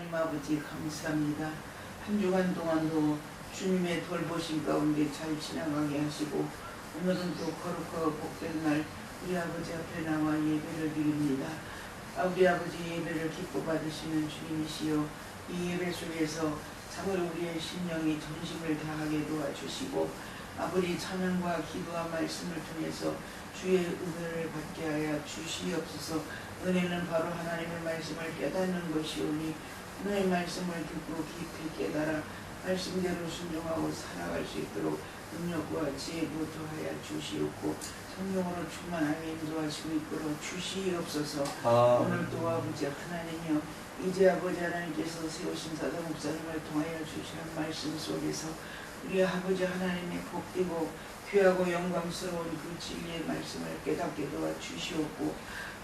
하나님 아버지 감사합니다. 한 주간 동안도 주님의 돌보심 가운데 잘 지나가게 하시고 오늘은 또 거룩하고 복된 날 우리 아버지 앞에 나와 예배를 드립니다. 우리 아버지 예배를 기뻐 받으시는 주님이시여, 이 예배 속에서 참으로 우리의 심령이 전심을 다하게 도와주시고 아버지 찬양과 기도와 말씀을 통해서 주의 은혜를 받게 하여 주시옵소서. 은혜는 바로 하나님의 말씀을 깨닫는 것이오니 하나님의 말씀을 듣고 깊이 깨달아 말씀대로 순종하고 살아갈 수 있도록 능력과 지혜도 더하여 주시옵고 성령으로 충만하게 인도하시고 이끌어 주시옵소서. 오늘도 아버지 하나님이여, 이제 아버지 하나님께서 세우신 사도 목사님을 통하여 주시는 말씀 속에서 우리 아버지 하나님의 복되고 귀하고 영광스러운 그 진리의 말씀을 깨닫게 도와주시옵고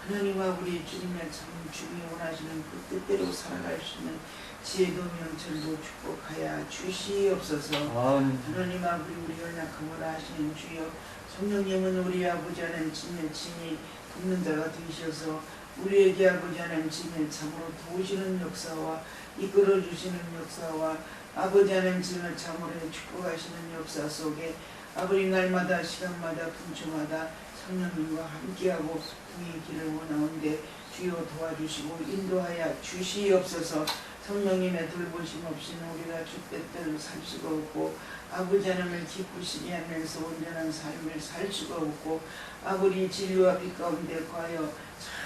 하나님과 우리 주님의 참 주님이 원하시는 그 뜻대로 살아갈 수 있는 지혜도 명철도 축복하여 주시옵소서. 하나님 아버지, 우리 연약함을 아시는 주여, 성령님은 우리 아버지 하나님 진의 진이 돕는 자가 되셔서 우리에게 아버지 하나님 진의 참으로 도우시는 역사와 이끌어주시는 역사와 아버지 하나님 진을 참으로 축복하시는 역사 속에 아버지 날마다 시간마다 분초마다 성령님과 함께하고 그의 길을 원하는데 주여 도와주시고 인도하여 주시옵소서. 성령님의 돌보심 없이는 우리가 주뜻대로 살 수가 없고 아버지 하나님을 기쁘시게 하면서 온전한 삶을 살 수가 없고 아버지 진리와 빛 가운데 거하여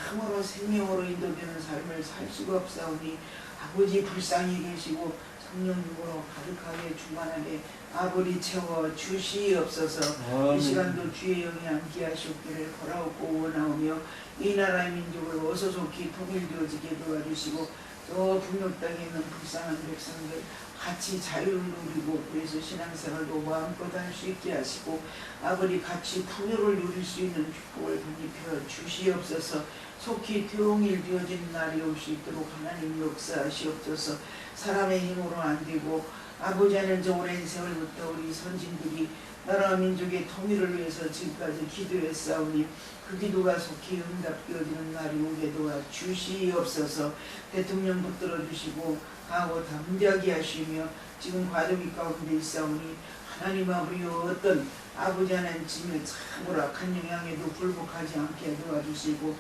참으로 생명으로 인도되는 삶을 살 수가 없사오니 아버지 불쌍히 계시고 성령님으로 가득하게 충만하게 아버지 채워 주시옵소서. 이 시간도 주의 영이 함께 하시옵기를 바라옵고 원하오며 이 나라의 민족을 어서 속히 통일되어지게 도와주시고 또 북녘 땅에 있는 불쌍한 백성들 같이 자유를 누리고 그래서 신앙생활도 마음껏 할 수 있게 하시고 아버지 같이 풍요를 누릴 수 있는 축복을 덧입혀 주시옵소서. 속히 통일되어진 날이 올 수 있도록 하나님 역사하시옵소서. 사람의 힘으로 안 되고 아버지 하나님 저 오랜 세월부터 우리 선진들이 나라와 민족의 통일을 위해서 지금까지 기도했사오니 그 기도가 속히 응답되어지는 날이 오게 도와주시옵소서. 대통령 붙들어 주시고 하고 담대하게 하시며 지금 과도기 가운데 있사오니 하나님 아버지 어떤 아버지 하나님 짐을 참으로 악한 영향에도 굴복하지 않게 도와주시고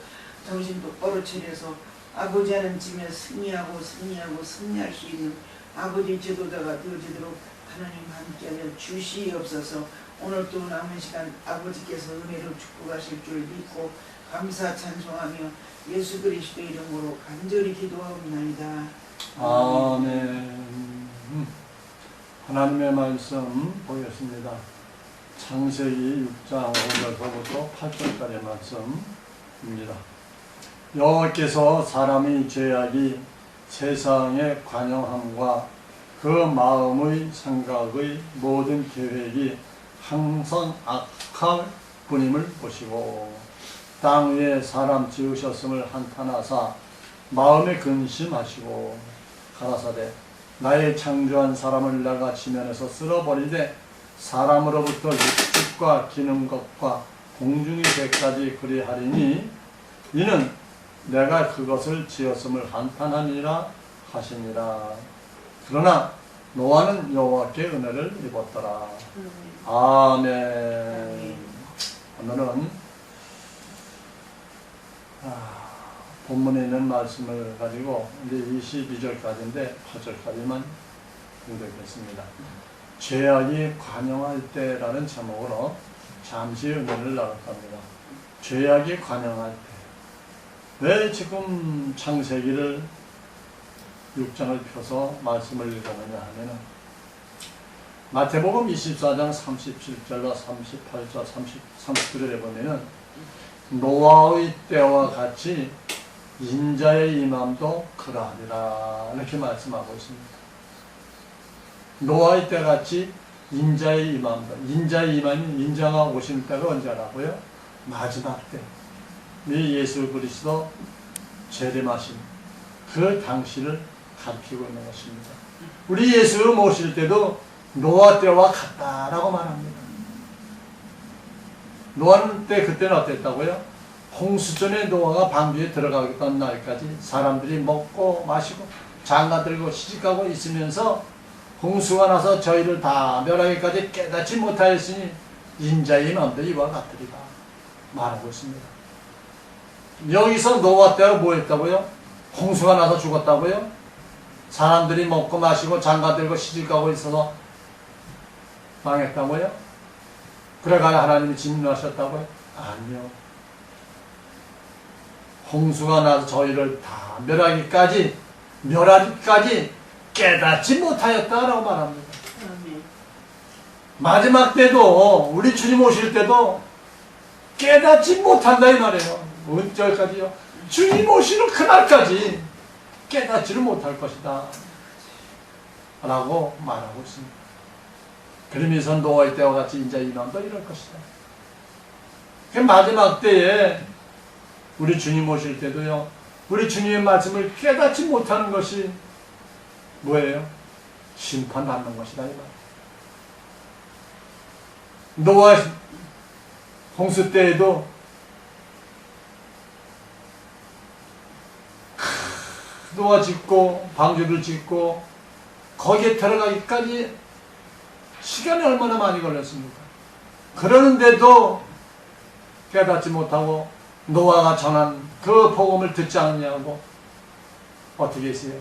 정신 똑바로 차려서 아버지 하나님 짐에 승리하고 승리할 수 있는 아버지 지도자가 되어지도록 하나님 함께하여 주시옵소서. 오늘 또 남은 시간 아버지께서 은혜로 축복하실 줄 믿고 감사 찬송하며 예수 그리스도 이름으로 간절히 기도하옵나이다. 아멘. 하나님의 말씀 보겠습니다. 창세기 6장 5절부터 8절까지의 말씀입니다. 여호와께서 사람이 죄악이 세상에 관영함과 그 마음의 생각의 모든 계획이 항상 악할 뿐임을 보시고 땅 위에 사람 지으셨음을 한탄하사 마음에 근심하시고 가라사대 나의 창조한 사람을 내가 지면에서 쓸어버리되 사람으로부터 육축과 기는 것과 공중의 새까지 그리하리니 이는 내가 그것을 지었음을 한탄하니라 하시니라. 그러나 노아는 여호와께 은혜를 입었더라. 아멘. 오늘은 본문에 있는 말씀을 가지고 이제 22절까지인데 8절까지만 공독했습니다. 죄악이 관영할 때라는 제목으로 잠시 은혜를 나눌합니다. 죄악이 관영할 때. 왜 지금 창세기를 6장을 펴서 말씀을 읽었느냐 하면은 마태복음 24장 37절로 38절 39절에 보면은 노아의 때와 같이 인자의 임함도 그러하리라 이렇게 말씀하고 있습니다. 노아의 때 같이 인자의 임함도, 인자의 임함이 인자가 오실 때가 언제라고요? 마지막 때. 이 예수 그리스도 재림하신 그 당시를 가리키고 있는 것입니다. 우리 예수 모실 때도 노아 때와 같다라고 말합니다. 노아 때 그때는 어땠다고요? 홍수전에 노아가 방주에 들어가던 날까지 사람들이 먹고 마시고 장가 들고 시집가고 있으면서 홍수가 나서 저희를 다 멸하기까지 깨닫지 못하였으니 인자의 마음도 이와 같으리라 말하고 있습니다. 여기서 노아 때가 뭐 했다고요? 홍수가 나서 죽었다고요? 사람들이 먹고 마시고 장가 들고 시집가고 있어서 망했다고요? 그래가야 하나님이 진노하셨다고요? 아니요. 홍수가 나서 저희를 다 멸하기까지 깨닫지 못하였다라고 말합니다. 마지막 때도 우리 주님 오실 때도 깨닫지 못한다 이 말이에요. 언제까지요? 주님 오시는 그날까지 깨닫지를 못할 것이다 라고 말하고 있습니다. 그러면서 노아의 때와 같이 인자의 임함도 이럴 것이다. 그 마지막 때에 우리 주님 오실 때도요, 우리 주님의 말씀을 깨닫지 못하는 것이 뭐예요? 심판받는 것이다 이 말. 노아 홍수 때에도 노아 짓고 방주를 짓고 거기에 들어가기까지 시간이 얼마나 많이 걸렸습니까? 그러는데도 깨닫지 못하고 노아가 전한 그 복음을 듣지 않느냐고 어떻게 했어요?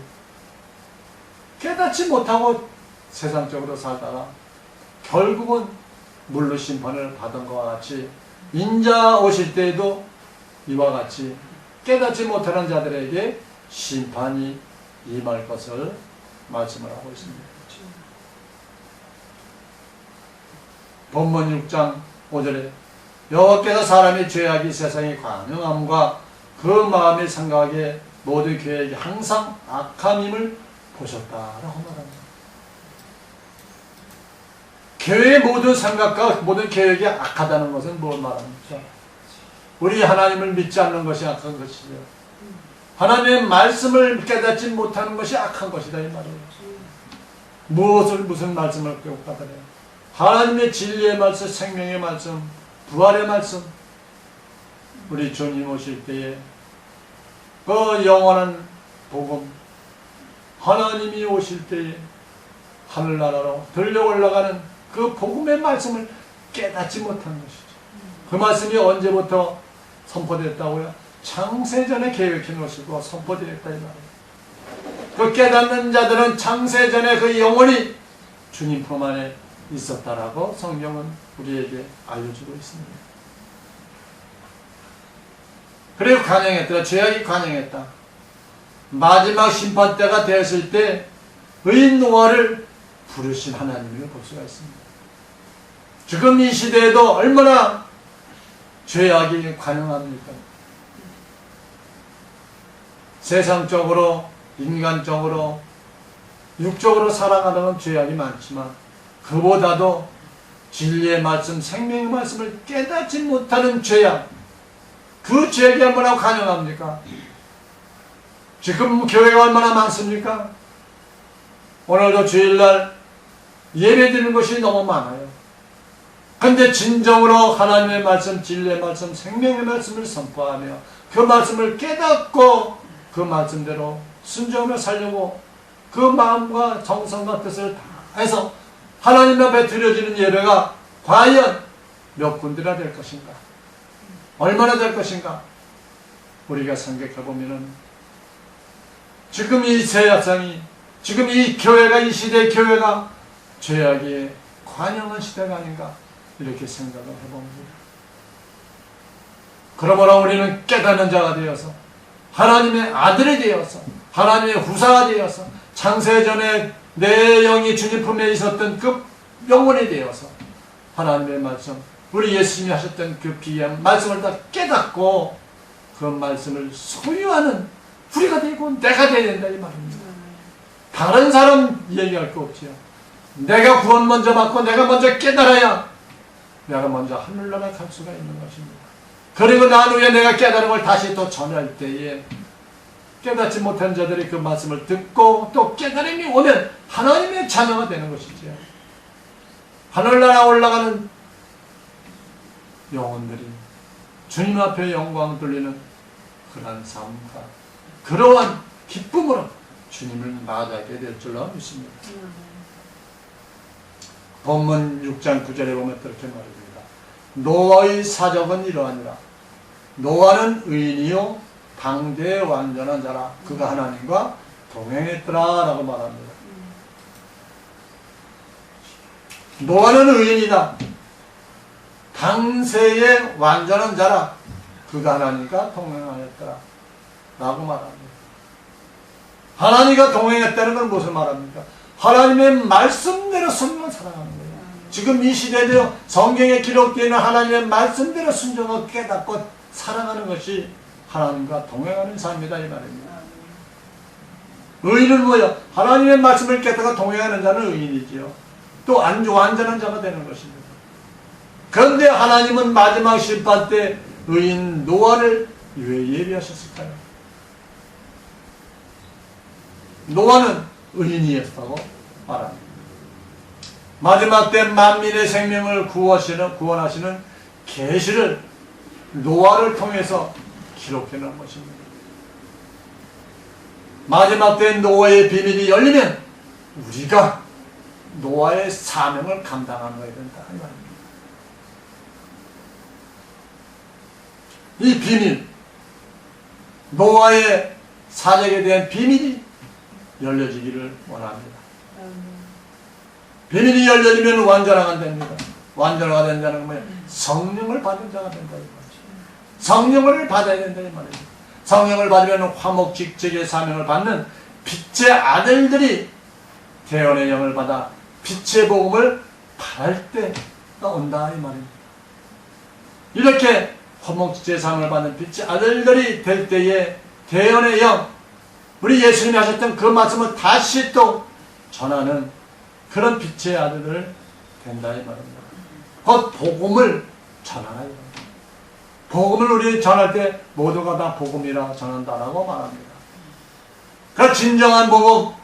깨닫지 못하고 세상적으로 살다가 결국은 물로 심판을 받은 것과 같이 인자 오실 때에도 이와 같이 깨닫지 못하는 자들에게 심판이 임할 것을 말씀을 하고 있습니다. 본문 6장 5절에 여호와께서 사람의 죄악이 세상에 관영함과 그 마음의 생각에 모든 계획이 항상 악함임을 보셨다라고 말합니다. 교회의 모든 생각과 모든 계획이 악하다는 것은 뭘 말합니까? 우리 하나님을 믿지 않는 것이 악한 것이죠. 하나님의 말씀을 깨닫지 못하는 것이 악한 것이다 이 말이에요. 무슨 말씀을 받아내요? 하나님의 진리의 말씀, 생명의 말씀, 부활의 말씀. 우리 주님 오실 때에 그 영원한 복음, 하나님이 오실 때에 하늘나라로 들려 올라가는 그 복음의 말씀을 깨닫지 못한 것이죠. 그 말씀이 언제부터 선포됐다고요? 창세전에 계획해 놓으시고 선포되었다 이 말이에요. 그 깨닫는 자들은 창세전에 그 영혼이 주님 품 안에 있었다라고 성경은 우리에게 알려주고 있습니다. 그리고 관영했다. 죄악이 관영했다. 마지막 심판 때가 되었을 때 의인 노아를 부르신 하나님을 볼 수가 있습니다. 지금 이 시대에도 얼마나 죄악이 관영합니까? 세상적으로, 인간적으로, 육적으로 살아가는 죄악이 많지만 그보다도 진리의 말씀, 생명의 말씀을 깨닫지 못하는 죄악, 그 죄악이 얼마나 관영합니까? 지금 교회가 얼마나 많습니까? 오늘도 주일날 예배드리는 것이 너무 많아요. 근데 진정으로 하나님의 말씀, 진리의 말씀, 생명의 말씀을 선포하며 그 말씀을 깨닫고 그 말씀대로 순종하며 살려고 그 마음과 정성과 뜻을 다해서 하나님 앞에 드려지는 예배가 과연 몇 군데나 될 것인가? 얼마나 될 것인가? 우리가 생각해보면은 지금 이 세상이, 지금 이 교회가, 이 시대의 교회가 죄악에 관영한 시대가 아닌가 이렇게 생각을 해봅니다. 그러므로 우리는 깨닫는 자가 되어서 하나님의 아들이 되어서 하나님의 후사가 되어서 창세전에 내 영이 주님 품에 있었던 그 영혼이 되어서 하나님의 말씀, 우리 예수님이 하셨던 그 귀한 말씀을 다 깨닫고 그 말씀을 소유하는 우리가 되고 내가 되어야 된다 이 말입니다. 다른 사람 얘기할 거 없지요. 내가 구원 먼저 받고 내가 먼저 깨달아야 내가 먼저 하늘나라 갈 수가 있는 것입니다. 그리고 난 후에 내가 깨달은 걸 다시 또 전할 때에 깨닫지 못한 자들이 그 말씀을 듣고 또 깨달음이 오면 하나님의 자녀가 되는 것이지요. 하늘나라 올라가는 영혼들이 주님 앞에 영광 돌리는 그러한 삶과 그러한 기쁨으로 주님을 맞이하게 될 줄로 믿습니다. 본문 6장 9절에 보면 그렇게 말합니다. 노아의 사적은 이러하니라. 노아는 의인이요 당대의 완전한 자라. 그가 하나님과 동행했더라 라고 말합니다. 노아는 의인이다. 당세의 완전한 자라. 그가 하나님과 동행하였더라 라고 말합니다. 하나님과 동행했다는 건 무엇을 말합니까? 하나님의 말씀대로 성경을 살아가는 거예요. 지금 이 시대에도 성경에 기록되어 있는 하나님의 말씀대로 순종하고 깨닫고 살아가는 것이 하나님과 동행하는 삶이다 이 말입니다. 의인은 뭐예요? 하나님의 말씀을 깨닫고 동행하는 자는 의인이지요. 또 완전한 자가 되는 것입니다. 그런데 하나님은 마지막 심판 때 의인 노아를 왜 예비하셨을까요? 노아는 의인이었다고 말합니다. 마지막 때 만민의 생명을 구원하시는 계시를 노아를 통해서 기록해 놓은 것입니다. 마지막 때 노아의 비밀이 열리면 우리가 노아의 사명을 감당하는 것이 된다 이 말입니다. 이 비밀, 노아의 사적에 대한 비밀이 열려지기를 원합니다. 비밀이 열려지면 완전하가 됩니다. 완전하가 된다는 건 뭐예요? 성령을 받은 자가 된다 이 말이죠. 성령을 받아야 된다 이 말이죠. 성령을 받으면 화목직책의 사명을 받는 빛의 아들들이 대언의 영을 받아 빛의 복음을 바랄 때가 온다 이 말입니다. 이렇게 화목직책의 사명을 받는 빛의 아들들이 될 때에 대언의 영, 우리 예수님이 하셨던 그 말씀을 다시 또 전하는 그런 빛의 아들들 된다 이 말입니다. 그 복음을 전하라 이 말입니다. 복음을 우리 전할 때 모두가 다 복음이라 전한다라고 말합니다. 그 진정한 복음,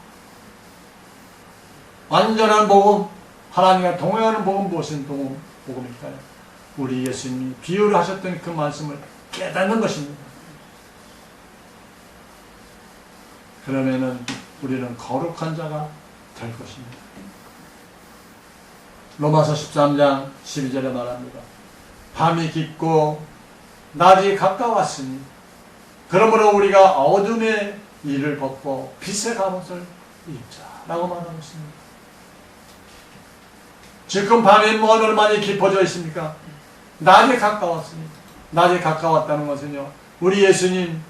완전한 복음, 하나님과 동행하는 복음 무엇인 복음일까요? 우리 예수님이 비유를 하셨던 그 말씀을 깨닫는 것입니다. 그러면은 우리는 거룩한 자가 될 것입니다. 로마서 13장 12절에 말합니다. 밤이 깊고 낮이 가까웠으니 그러므로 우리가 어둠의 일을 벗고 빛의 갑옷을 입자라고 말하고 있습니다. 지금 밤이 얼마나 깊어져 있습니까? 낮이 가까웠습니다. 낮이 가까웠다는 것은요, 우리 예수님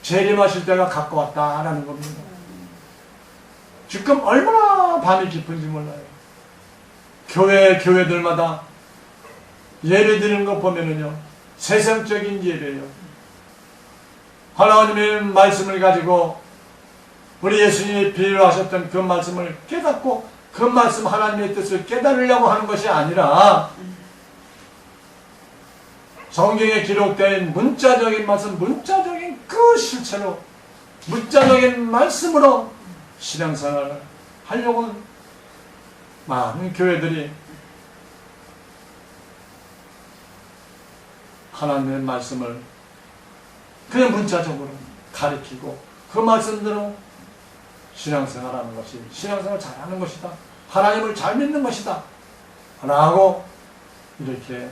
재림하실 때가 가까웠다라는 겁니다. 지금 얼마나 밤이 깊은지 몰라요. 교회들마다 예배 드리는 거 보면은요, 세상적인 예배예요. 하나님의 말씀을 가지고 우리 예수님이 비유하셨던 그 말씀을 깨닫고 그 말씀 하나님의 뜻을 깨달으려고 하는 것이 아니라 성경에 기록된 문자적인 말씀, 문자적인 그 실체로 문자적인 말씀으로 신앙생활을 하려고 많은 교회들이 하나님의 말씀을 그냥 문자적으로 가리키고 그 말씀대로 신앙생활하는 것이 신앙생활 잘하는 것이다. 하나님을 잘 믿는 것이다. 라고 이렇게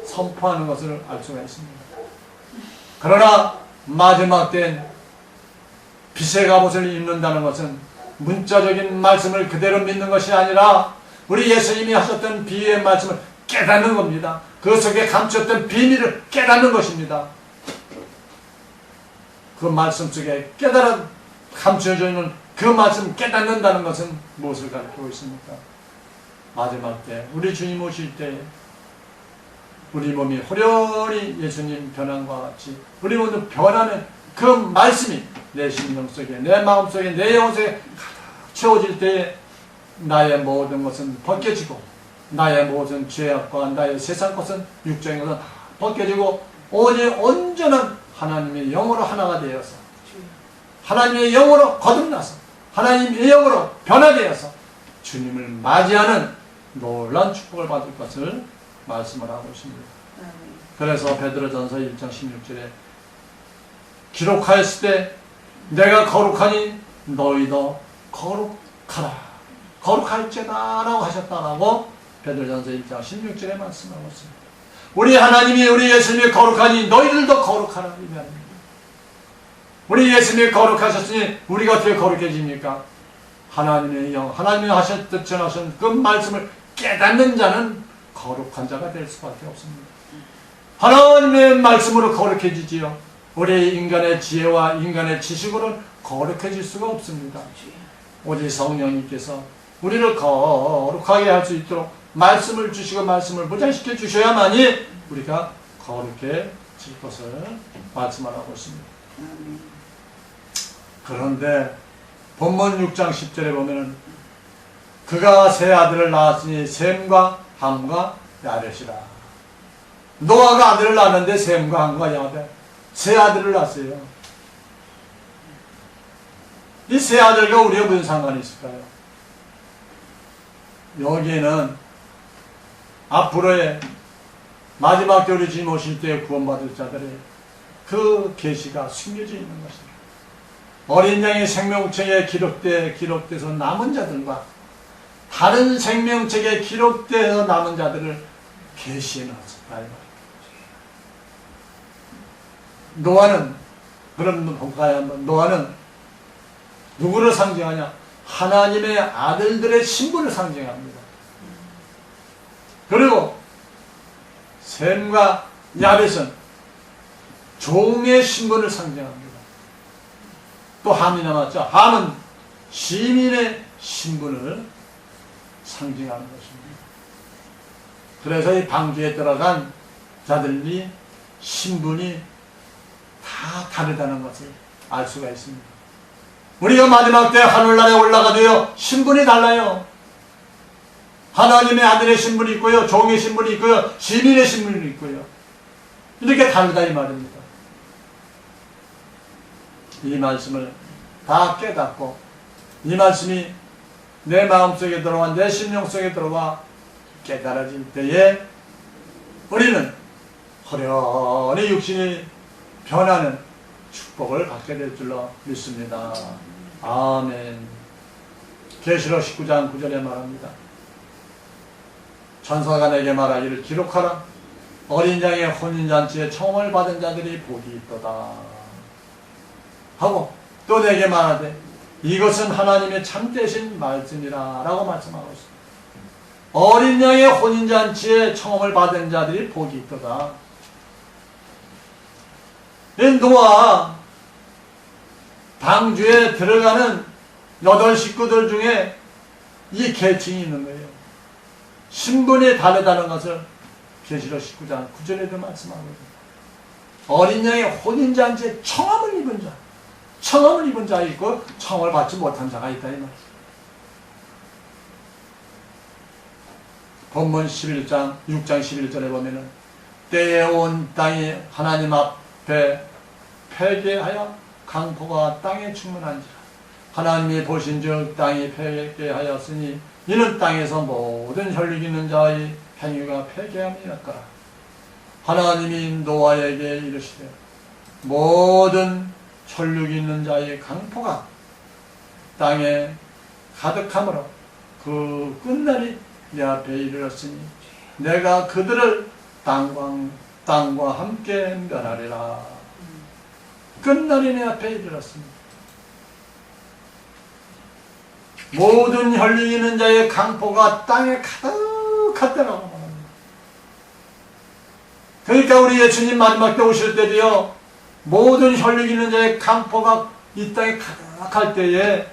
선포하는 것을 알 수가 있습니다. 그러나 마지막 때엔 빛의 갑옷을 입는다는 것은 문자적인 말씀을 그대로 믿는 것이 아니라 우리 예수님이 하셨던 비유의 말씀을 깨닫는 겁니다. 그 속에 감췄던 비밀을 깨닫는 것입니다. 그 말씀 속에 감춰져 있는 그 말씀 깨닫는다는 것은 무엇을 가리키고 있습니까? 마지막 때 우리 주님 오실 때 우리 몸이 호련히 예수님 변함과 같이 우리 몸도 변하는 그 말씀이 내 심령 속에 내 마음 속에 내 영혼 속에 가득 채워질 때에 나의 모든 것은 벗겨지고 나의 모든 죄악과 나의 세상 것은 육적인 것은 다 벗겨지고 오직 온전한 하나님의 영으로 하나가 되어서 하나님의 영으로 거듭나서 하나님의 영으로 변화되어서 주님을 맞이하는 놀라운 축복을 받을 것을 말씀을 하고 있습니다. 그래서 베드로전서 1장 16절에 기록하였을 때 내가 거룩하니 너희도 거룩하라. 거룩할지다 라고 하셨다라고 베드로전서 1장 16절에 말씀하고 있습니다. 우리 하나님이 우리 예수님이 거룩하니 너희들도 거룩하라 이 말입니다. 우리 예수님이 거룩하셨으니 우리가 어떻게 거룩해집니까? 하나님의 영, 하나님이 하셨듯 전하신 그 말씀을 깨닫는 자는 거룩한 자가 될 수밖에 없습니다. 하나님의 말씀으로 거룩해지지요. 우리 인간의 지혜와 인간의 지식으로는 거룩해질 수가 없습니다. 오직 성령님께서 우리를 거룩하게 할 수 있도록 말씀을 주시고 말씀을 무장시켜 주셔야만이 우리가 거룩해질 것을 말씀하고 있습니다. 그런데 본문 6장 10절에 보면은 그가 세 아들을 낳았으니 셈과 함과 야벳이라. 노아가 아들을 낳았는데 셈과 함과 야벳 세 아들을 낳았어요. 이 세 아들과 우리가 무슨 상관이 있을까요? 여기에는 앞으로의 마지막 때 우리 주님 오실 때 구원받을 자들의 그 계시가 숨겨져 있는 것입니다. 어린 양의 생명책에 기록돼서 남은 자들과 다른 생명책에 기록돼서 남은 자들을 계시해 놨다. 노아는 그런 볼까요? 한번 노아는 누구를 상징하냐? 하나님의 아들들의 신분을 상징합니다. 그리고 셈과 야벳은 종의 신분을 상징합니다. 또 함이 남았죠. 함은 시민의 신분을 상징하는 것입니다. 그래서 이 방주에 들어간 자들이 신분이 다 다르다는 것을 알 수가 있습니다. 우리가 마지막 때 하늘나라에 올라가도요, 신분이 달라요. 하나님의 아들의 신분이 있고요, 종의 신분이 있고요, 시민의 신분이 있고요. 이렇게 다르다 이 말입니다. 이 말씀을 다 깨닫고 이 말씀이 내 마음속에 들어와 내 심령 속에 들어와 깨달아질 때에 우리는 허련히 육신이 변하는 축복을 받게 될 줄로 믿습니다. 아멘. 계시록 19장 9절에 말합니다. 천사가 내게 말하기를 기록하라. 어린 양의 혼인잔치에 청을 받은 자들이 복이 있도다 하고 또 내게 말하되 이것은 하나님의 참되신 말씀이라 라고 말씀하고 있습니다. 어린 양의 혼인잔치에 청을 받은 자들이 복이 있도다. 노아 방주에 들어가는 8 식구들 중에 이 계층이 있는 거예요. 신분이 다르다는 것을 계시록 19장 9절에도 말씀하고 있습니다. 어린 양의 혼인잔치에 청함을 입은 자, 청함을 입은 자 있고 청을 받지 못한 자가 있다 이 말이에요. 본문 11장 6장 11절에 보면은 때에 온 땅이 하나님 앞에 폐개하여 강포가 땅에 충만한지라. 하나님이 보신즉 땅이 폐개하였으니 이는 땅에서 모든 혈육 있는 자의 행위가 폐개함이었더라. 하나님이 노아에게 이르시되 모든 혈육 있는 자의 강포가 땅에 가득함으로 그 끝날이 내 앞에 이르렀으니 내가 그들을 땅과 함께 멸하리라. 끝날이 내 앞에 이르렀습니다. 모든 혈육 있는 자의 강포가 땅에 가득하다라고 말합니다. 그러니까 우리 예수님 마지막 때 오실 때도요, 모든 혈육 있는 자의 강포가 이 땅에 가득할 때에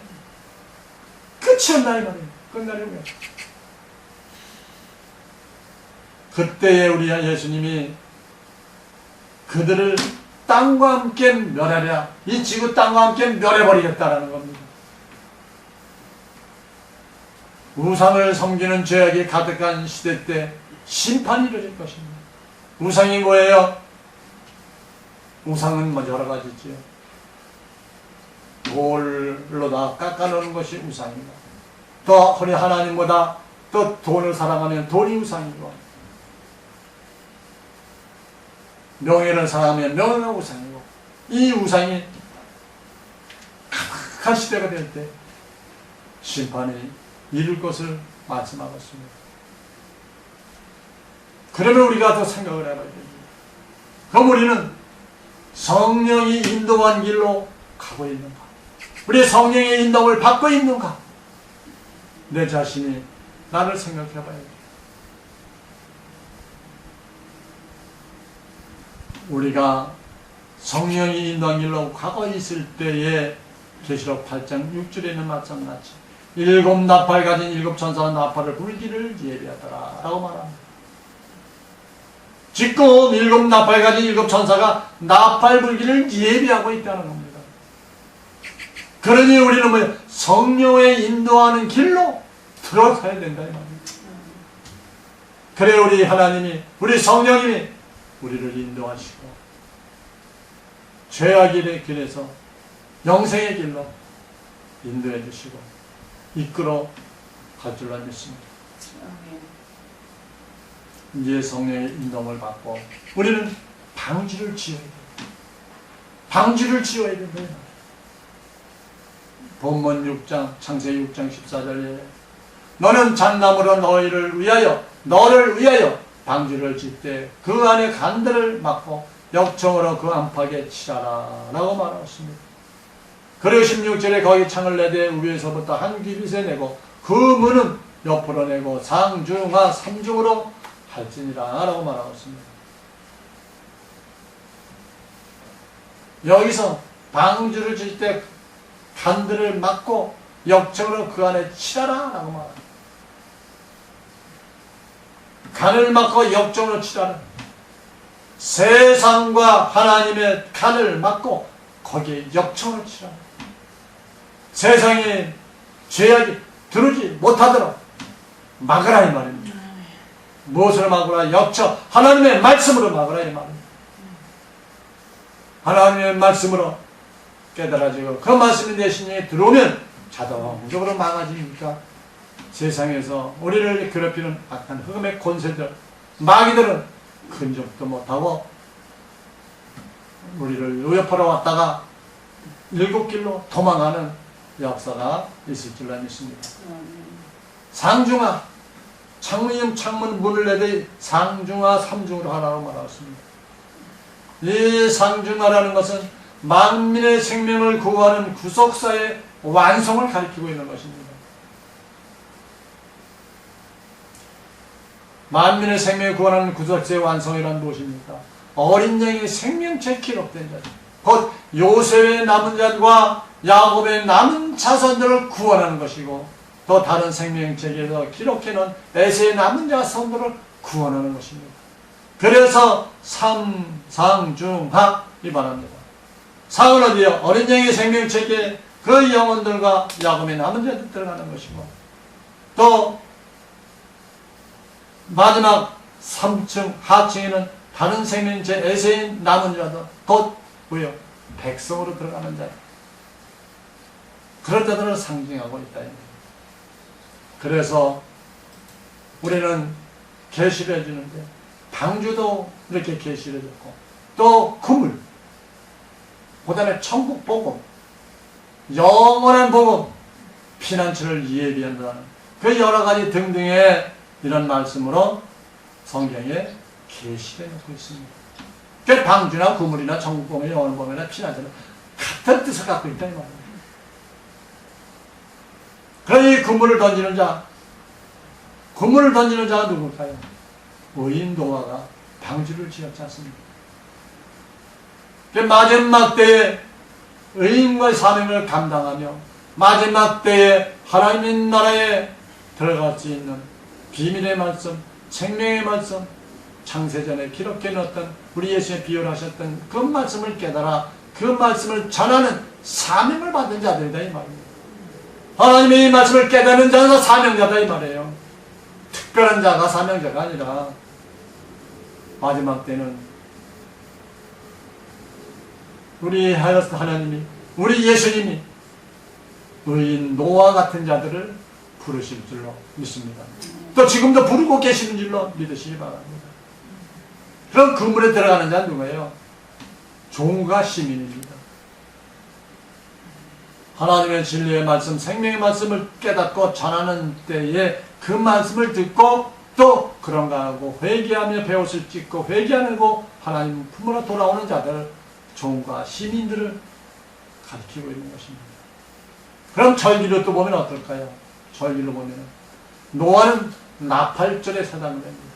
끝이 온다 이 말이에요. 끝날이 오면. 그때에 우리 예수님이 그들을 땅과 함께 멸하랴. 이 지구 땅과 함께 멸해버리겠다라는 겁니다. 우상을 섬기는 죄악이 가득한 시대 때 심판이 이루어질 것입니다. 우상이 뭐예요? 우상은 뭐 여러 가지지요. 돌로 다 깎아놓는 것이 우상이고, 또 우리 하나님보다 또 돈을 사랑하면 돈이 우상이고, 명예를 사랑하면 명예가 우상이고, 이 우상이 악한 시대가 될 때 심판이 이룰 것을 말씀하고 있습니다. 그러면 우리가 더 생각을 해봐야 됩니다. 그럼 우리는 성령이 인도한 길로 가고 있는가? 우리 성령의 인도를 받고 있는가? 내 자신이 나를 생각해 봐야 돼. 우리가 성령이 인도한 길로 가고 있을 때에 계시록 8장 6절에는 마찬가지 7 나팔 가진 7 천사가 나팔을 불기를 예비하더라 라고 말합니다. 지금 7 나팔 가진 7 천사가 나팔 불기를 예비하고 있다는 겁니다. 그러니 우리는 뭐 성령의 인도하는 길로 들어가야 된다 이 말입니다. 그래 우리 하나님이 우리 성령님이 우리를 인도하시고 죄악의 길에서 영생의 길로 인도해 주시고 이끌어 갈 줄로 믿습니다. 이제 성령의 인도를 받고 우리는 방주를 지어야 돼요. 방주를 지어야 된다. 본문 6장 창세기 6장 14절에 너는 잣나무로 너를 위하여 방주를 짓되 그 안에 간들을 막고 역청으로 그 안팎에 치라라 라고 말하셨습니다. 그리고 16절에 거기 창을 내되 위에서부터 한 규빗에 내고 그 문은 옆으로 내고 상중하 삼중으로 할지니라 라고 말하고 있습니다. 여기서 방주를 질 때 간들을 막고 역청으로 그 안에 치라라 라고 말합니다. 간을 막고 역청으로 치라라. 세상과 하나님의 간을 막고 거기에 역청을 치라라. 세상에 죄악이 들어오지 못하도록 막으라 이 말입니다. 무엇으로 막으라? 역청 하나님의 말씀으로 막으라 이 말입니다. 하나님의 말씀으로 깨달아지고 그 말씀이 내 심령에 들어오면 자동적으로 막아집니까? 세상에서 우리를 괴롭히는 악한 흑암의 권세들 마귀들은 근접도 못하고 우리를 위협하러 왔다가 7길로 도망가는 역사가 있을 줄로 믿습니다. 상중하 창문 문을 내되 상중하 삼중으로 하라고 말하였습니다. 이 상중하라는 것은 만민의 생명을 구하는 구속사의 완성을 가리키고 있는 것입니다. 만민의 생명을 구하는 구속사의 완성이란 무엇입니까? 어린 양의 생명체 기록된 자, 곧 요셉의 남은 자들과 야곱의 남은 자손들을 구원하는 것이고 또 다른 생명체에서 기록해놓은 에세의 남은 자손들을 구원하는 것입니다. 그래서 상중하 이 말합니다. 상은 어디요? 어린 양의 생명체에 그 영혼들과 야곱의 남은 자들 들어가는 것이고 또 마지막 3층 하층에는 다른 생명체 에세의 남은 자들 곧 뭐요? 백성으로 들어가는 자 그런 자들을 상징하고 있다. 그래서 우리는 계시를 해주는데 방주도 이렇게 계시를 해줬고 또 그물 그 다음에 천국 복음 영원한 복음 피난처를 예비한다는 그 여러가지 등등의 이런 말씀으로 성경에 계시를 해놓고 있습니다. 그 방주나 그물이나 천국 복음이나 영원한 복음이나 피난처는 같은 뜻을 갖고 있다 이 말입니다. 그러니 그물을 던지는 자가 누굴까요? 의인 노아가 방주를 지었지 않습니까? 마지막 때에 의인과의 사명을 감당하며 마지막 때에 하나님의 나라에 들어갈 수 있는 비밀의 말씀, 생명의 말씀, 창세전에 기록해 놓았던 우리 예수의 비유하셨던 그 말씀을 깨달아 그 말씀을 전하는 사명을 받은 자들이다 이 말입니다. 하나님의 이 말씀을 깨닫는 자가 사명자다 이 말이에요. 특별한 자가 사명자가 아니라 마지막 때는 우리 하나님이 우리 예수님이 의인 노아 같은 자들을 부르실 줄로 믿습니다. 또 지금도 부르고 계시는 줄로 믿으시기 바랍니다. 그럼 그물에 들어가는 자는 누구예요? 종과 시민입니다. 하나님의 진리의 말씀, 생명의 말씀을 깨닫고 전하는 때에 그 말씀을 듣고 또 그런가 하고 회개하며 배옷을 찢고 회개하고 하나님 품으로 돌아오는 자들, 종과 시민들을 가리키고 있는 것입니다. 그럼 절기로 또 보면 어떨까요? 절기로 보면 노아는 나팔절에 사장됩니다.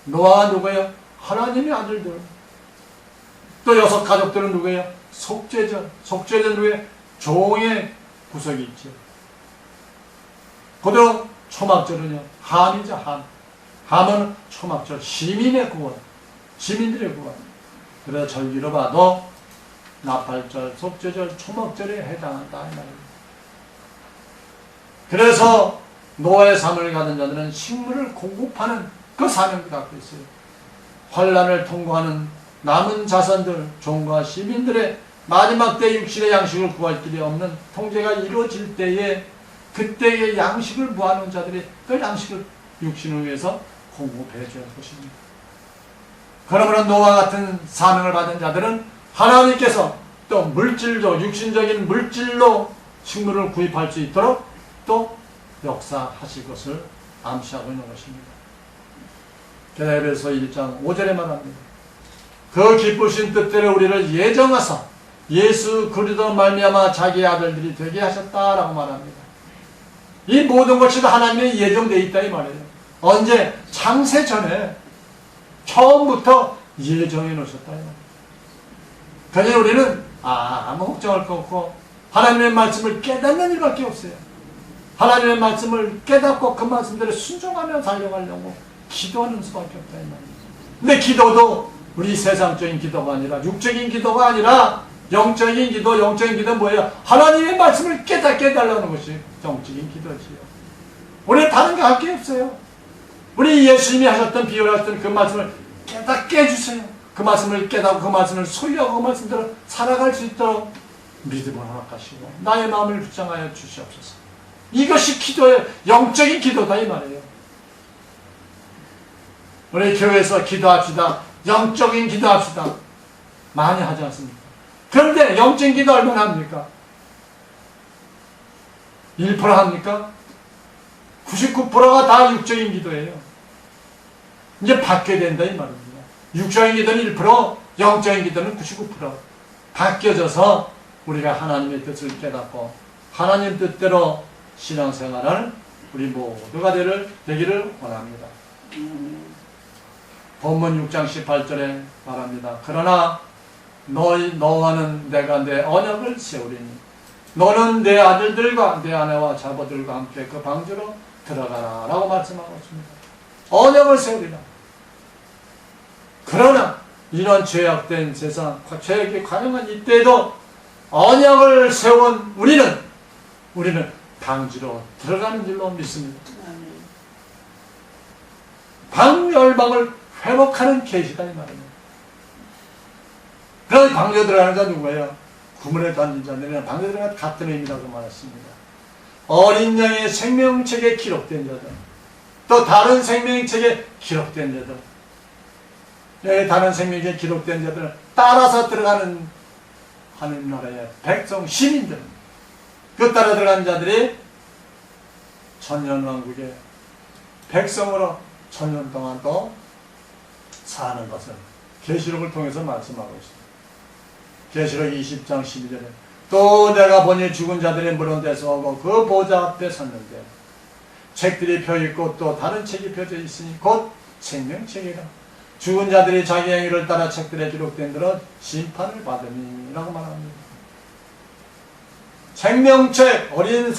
노아가 누구예요? 하나님의 아들들. 또 여섯 가족들은 누구예요? 속죄절. 속죄절 누구예요? 종의 구석이 있죠. 그대로 초막절은요, 함이죠, 함. 함은 초막절, 시민의 구원, 시민들의 구원. 그래서 절기로 봐도 나팔절, 속죄절, 초막절에 해당한다 이 말입니다. 그래서 노아의 삶을 가진 자들은 식물을 공급하는 그 사명을 갖고 있어요. 환란을 통과하는 남은 자손들, 종과 시민들의 마지막 때 육신의 양식을 구할 길이 없는 통제가 이루어질 때에 그때의 양식을 구하는 자들이 그 양식을 육신을 위해서 공급해 줄 것입니다. 그러므로 노아 같은 사명을 받은 자들은 하나님께서 또 물질로, 육신적인 물질로 식물을 구입할 수 있도록 또 역사하실 것을 암시하고 있는 것입니다. 에베소 1장 5절에 말합니다. 그 기쁘신 뜻대로 우리를 예정하사 예수 그리스도 말미암아 자기의 아들들이 되게 하셨다라고 말합니다. 이 모든 것이 다 하나님의 예정되어 있다 이 말이에요. 언제? 창세 전에 처음부터 예정해 놓으셨다 이 말이에요. 그러니 우리는 아무 걱정할 거 없고 하나님의 말씀을 깨닫는 일밖에 없어요. 하나님의 말씀을 깨닫고 그 말씀대로 순종하며 달려가려고 기도하는 수밖에 없다 이 말이에요. 근데 기도도 우리 세상적인 기도가 아니라 육적인 기도가 아니라 영적인 기도, 영적인 기도는 뭐예요? 하나님의 말씀을 깨닫게 해달라는 것이 영적인 기도지요. 우리는 다른 거 할 게 없어요. 우리 예수님이 하셨던 비유하셨던 그 말씀을 깨닫게 해주세요. 그 말씀을 깨닫고 그 말씀을 소유하고 그 말씀대로 살아갈 수 있도록 믿음을 허락하시고 나의 마음을 붙장하여 주시옵소서. 이것이 기도예요. 영적인 기도다 이 말이에요. 우리 교회에서 기도합시다. 영적인 기도합시다. 많이 하지 않습니까? 그런데 영적인 기도 얼마나 합니까? 1% 합니까? 99%가 다 육적인 기도예요. 이제 바뀌어야 된다 이 말입니다. 육적인 기도는 1%, 영적인 기도는 99%. 바뀌어져서 우리가 하나님의 뜻을 깨닫고 하나님 뜻대로 신앙생활을 우리 모두가 되기를 원합니다. 본문 6장 18절에 말합니다. 그러나 너와는 내가 내 언약을 세우리니 너는 내 아들들과 내 아내와 자녀들과 함께 그 방주로 들어가라 라고 말씀하고 있습니다. 언약을 세우리라. 그러나 이런 죄악된 세상, 죄악이 관영한 이때에도 언약을 세운 우리는 방주로 들어가는 줄로 믿습니다. 방열방을 회복하는 계시다 이 말입니다. 그런 방주에 들어가는 자 누구예요? 구문에 던진 자들은 방주에 들어가는 같은 의미라고 말했습니다. 어린 양의 생명책에 기록된 자들, 또 다른 생명책에 기록된 자들, 다른 생명책에 기록된 자들은 따라서 들어가는 하늘나라의 백성, 시민들, 그 따라 들어가는 자들이 천년왕국의 백성으로 천년 동안 또 사는 것을 계시록을 통해서 말씀하고 있습니다. 계시록 20장 12절에 또 내가 보니 죽은 자들이 물은 데서 오고 그 보좌 앞에 섰는데 책들이 펴있고 또 다른 책이 펴져 있으니 곧 생명책이라. 죽은 자들이 자기 행위를 따라 책들에 기록된 대로 심판을 받으니 라고 말합니다. 생명책, 어린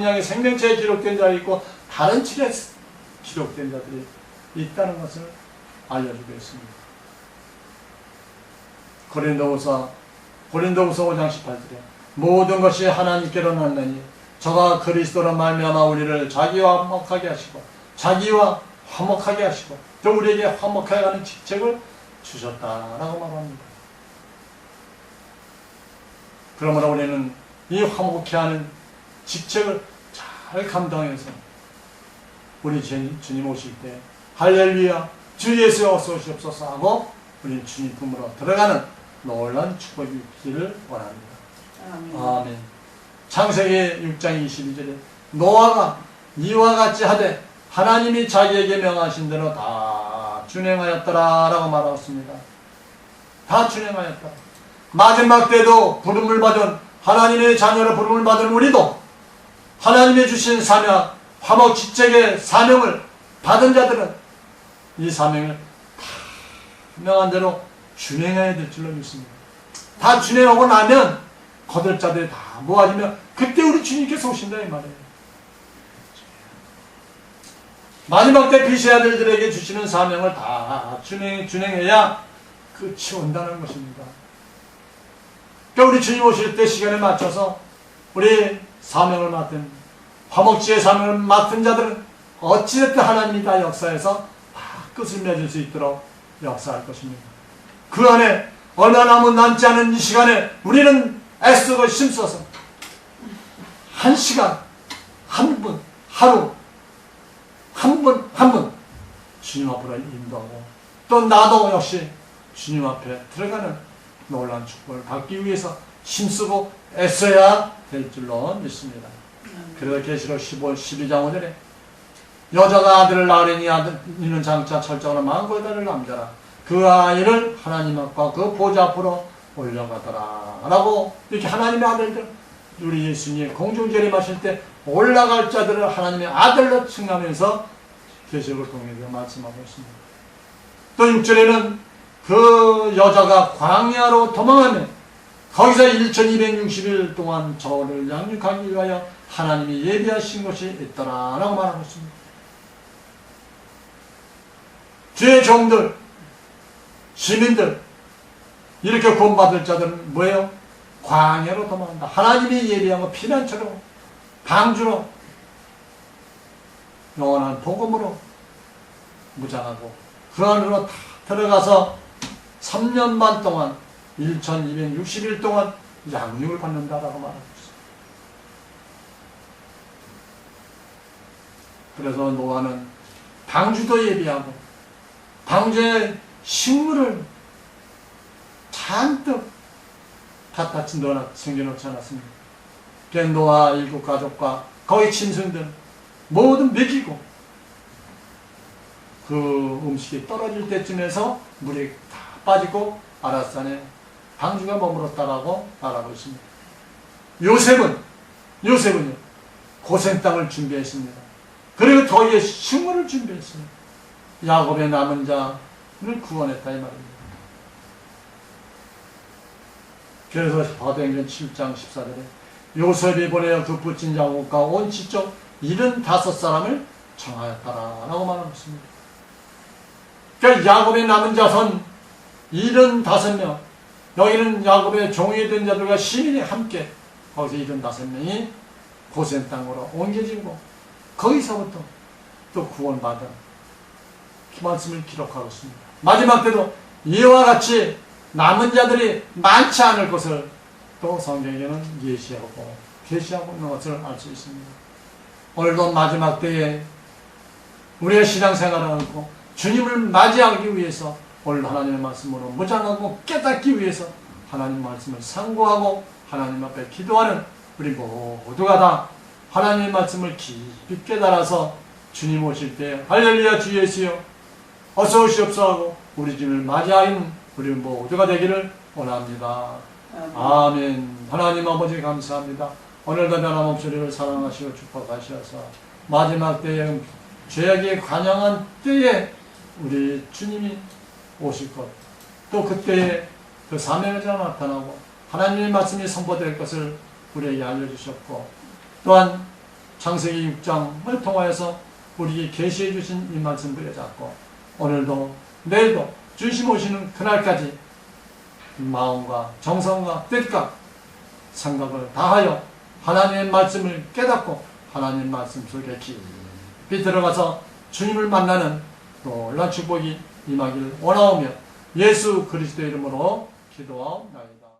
양의 생명책에 기록된 자가 있고 다른 책에 기록된 자들이 있다는 것을 알려주고 있습니다. 고린도후서 5장 18절에 모든 것이 하나님께로 났느니 저가 그리스도로 말미암아 우리를 자기와 화목하게 하시고 또 우리에게 화목하게 하는 직책을 주셨다라고 말합니다. 그러므로 우리는 이 화목케 하는 직책을 잘 감당해서 우리 주님 오실 때 할렐루야 주 예수 어서 오시옵소서 하고 우리는 주님 품으로 들어가는 놀라운 축복이 있기를 원합니다. 아멘. 창세기 6장 22절에 노아가 이와 같이 하되 하나님이 자기에게 명하신 대로 다 준행하였더라 라고 말하고 있습니다. 다 준행하였다. 마지막 때도 부름을 받은 하나님의 자녀로 부름을 받은 우리도 하나님이 주신 사명, 화목지책의 사명을 받은 자들은 이 사명을 다 명한 대로 준행해야 될 줄로 믿습니다. 다 준행하고 나면 거들자들이 다 모아지면 그때 우리 주님께서 오신다 이 말이에요. 마지막 때 빛의 아들들에게 주시는 사명을 다 준행해야 끝이 온다는 것입니다. 그러니까 우리 주님 오실 때 시간에 맞춰서 우리 사명을 맡은 화목지의 사명을 맡은 자들은 어찌됐든 하나님이 다 역사해서 다 끝을 맺을 수 있도록 역사할 것입니다. 그 안에 얼마 남지 않은 이 시간에 우리는 애쓰고 힘써서 한 시간, 한 분, 하루 한 분 주님 앞으로 인도하고 또 나도 역시 주님 앞에 들어가는 놀라운 축복을 받기 위해서 힘쓰고 애써야 될 줄로 믿습니다. 그래서 계시록 12장 5절에 여자가 아들을 낳으려니 이는 장차 철저하나 망고에다를 남자라 그 아이를 하나님 앞과 그 보좌 앞으로 올라가더라 라고 이렇게 하나님의 아들들 우리 예수님이 공중재림하실 때 올라갈 자들을 하나님의 아들로 칭하면서 계시록을 통해서 말씀하고 있습니다. 또 6절에는 그 여자가 광야로 도망하며 거기서 1260일 동안 저를 양육하기 위하여 하나님이 예비하신 것이 있더라 라고 말하고 있습니다. 주의 종들, 시민들 이렇게 구원받을 자들은 뭐예요? 광야로 도망한다. 하나님이 예비한 거 피난처로 방주로 영원한 복음으로 무장하고 그 안으로 다 들어가서 3년 반 동안 1260일 동안 양육을 받는다라고 말하고 있습니다. 그래서 노아는 방주도 예비하고 방주에 식물을 잔뜩 갖다 챙겨놓지 않았습니다. 노아 일곱 가족과 거기 짐승들 모든 먹이고 그 음식이 떨어질 때쯤에서 물이 다 빠지고 아라산에 방주가 머물렀다라고 말하고 있습니다. 요셉은요 고센 땅을 준비했습니다. 그리고 더위에 식물을 준비했습니다. 야곱의 남은 자를 구원했다 이 말입니다. 그래서 사도행전 7장 14절에 요셉이 보내어 그 붙인 야곱과 온 지쪽 75사람을 청하였다라 라고 말하고 있습니다. 그러니까 야곱의 남은 자손 75명 여기는 야곱의 종이 된 자들과 시민이 함께 거기서 75명이 고센 땅으로 옮겨지고 거기서부터 또 구원받은 그 말씀을 기록하고 있습니다. 마지막 때도 이와 같이 남은 자들이 많지 않을 것을 또 성경에는 계시하고 있는 것을 알 수 있습니다. 오늘도 마지막 때에 우리의 신앙생활을 하고 주님을 맞이하기 위해서 오늘 하나님의 말씀으로 무장하고 깨닫기 위해서 하나님 말씀을 상고하고 하나님 앞에 기도하는 우리 모두가 다 하나님의 말씀을 깊이 깨달아서 주님 오실 때 할렐루야 주 예수여 어서 오시옵소서 하고 우리 주님을 맞이하는 우리 모두가 되기를 원합니다. 아멘. 하나님 아버지 감사합니다. 오늘도 변함없이 우리를 사랑하시고 축복하셔서 마지막 때에 죄악에 관영한 때에 우리 주님이 오실 것, 또 그때에 그 사명자 나타나고 하나님의 말씀이 선포될 것을 우리에게 알려주셨고 또한 창세기 6장을 통하여서 우리에게 계시해 주신 이 말씀 부여잡고 오늘도 내일도 주님 오시는 그날까지 마음과 정성과 뜻과 생각을 다하여 하나님의 말씀을 깨닫고 하나님의 말씀 속에 깊이 들어가서 주님을 만나는 놀라운 축복이 임하기를 원하오며 예수 그리스도의 이름으로 기도하옵나이다.